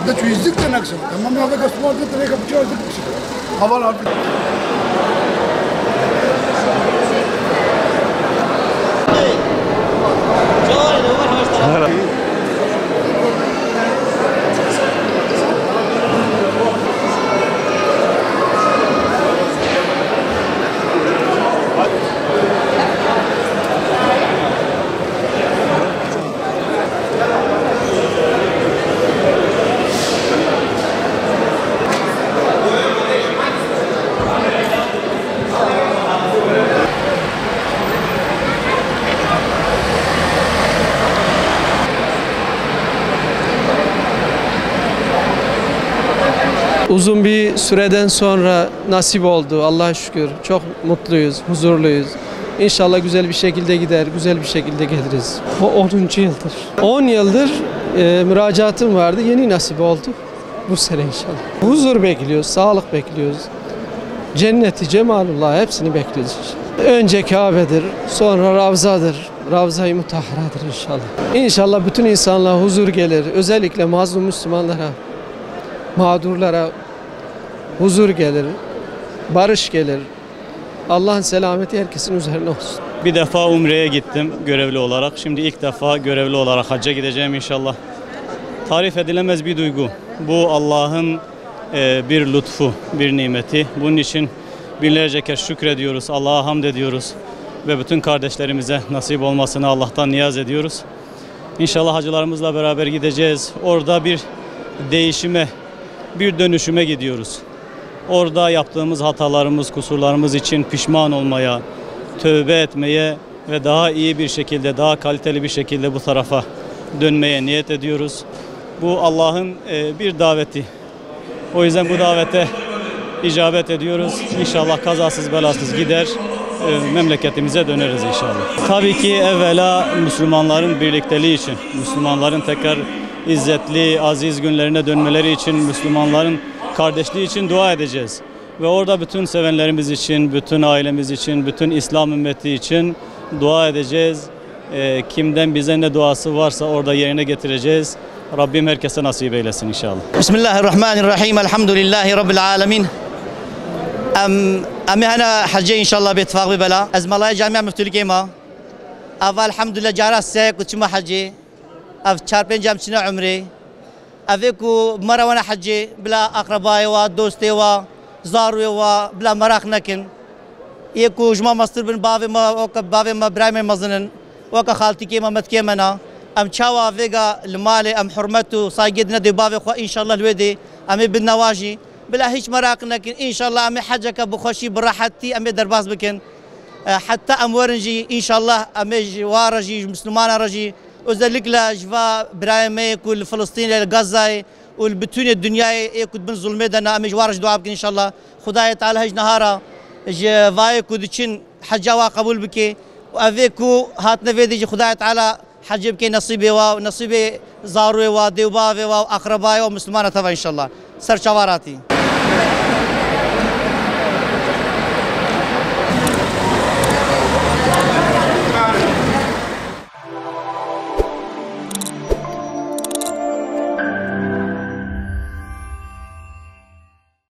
Hatta şu izlik de nakşın. Tamam ya da kasımarda da ne kapıcı azıcık bir şey. Havalı artık. Uzun bir süreden sonra nasip oldu Allah'a şükür. Çok mutluyuz, huzurluyuz. İnşallah güzel bir şekilde gider, güzel bir şekilde geliriz. O 10. yıldır. 10 yıldır müracaatım vardı, yeni nasip oldu. Bu sene inşallah. Huzur bekliyoruz, sağlık bekliyoruz. Cenneti, cemalullah hepsini bekliyoruz. Önce Kabe'dir, sonra Ravza'dır. Ravza-i Mutahhara'dır inşallah. İnşallah bütün insanlığa huzur gelir. Özellikle mazlum Müslümanlara, mağdurlara huzur gelir, barış gelir. Allah'ın selameti herkesin üzerine olsun. Bir defa Umre'ye gittim görevli olarak. Şimdi ilk defa görevli olarak hacca gideceğim inşallah. Tarif edilemez bir duygu. Bu Allah'ın bir lütfu, bir nimeti. Bunun için binlerce kez şükrediyoruz, Allah'a hamd ediyoruz. Ve bütün kardeşlerimize nasip olmasını Allah'tan niyaz ediyoruz. İnşallah hacılarımızla beraber gideceğiz. Orada bir değişime, bir dönüşüme gidiyoruz. Orada yaptığımız hatalarımız, kusurlarımız için pişman olmaya, tövbe etmeye ve daha iyi bir şekilde, daha kaliteli bir şekilde bu tarafa dönmeye niyet ediyoruz. Bu Allah'ın bir daveti. O yüzden bu davete icabet ediyoruz. İnşallah kazasız belasız gider, memleketimize döneriz inşallah. Tabii ki evvela Müslümanların birlikteliği için, Müslümanların tekrar İzzetli, aziz günlerine dönmeleri için, Müslümanların kardeşliği için dua edeceğiz. Ve orada bütün sevenlerimiz için, bütün ailemiz için, bütün İslam ümmeti için dua edeceğiz. Kimden bize ne duası varsa orada yerine getireceğiz. Rabbim herkese nasip eylesin inşallah. Bismillahirrahmanirrahim. Elhamdülillahi Rabbil alemin. Emi hana hacca inşallah bir ittifak bir bela. Ezmalaya camia müftülük ema. Ava elhamdülillah cara seyek uçma hacci. Av 4-5 جمچنا عمري أفيكو مرة وانا حجي بلا أقربائي ودوستي وزاروي وبلا مراخ نكن يكو جماعة مصر بن بافي ما برايم مزنن وكا خالتي كيما متكيمنا أم تشاوا فيجا المالي أم حرمته صايدنا دي بافي خو إن شاء الله الودي أمي بالنواجي بلا هيش مراخ نكن إن شاء الله أمي حجك بخشي براحتي أمي درباس بكن حتى أم ورنجي إن شاء الله أمي جوارجي مسلمان رجي özellikle jva birayme kul Filistin Gazze ve bütün dünyayı kud bin zulmeden amej varaj dua bkin inşallah. Xudaye Teala hej nahara jvay kud için hacca ve kabul biki ve aveku hat nevedi Xudaye Teala hacc bki nasibi ve nasibi zaru ve devba ve akrabayı ve Müslüman tava inşallah. Serçavarati.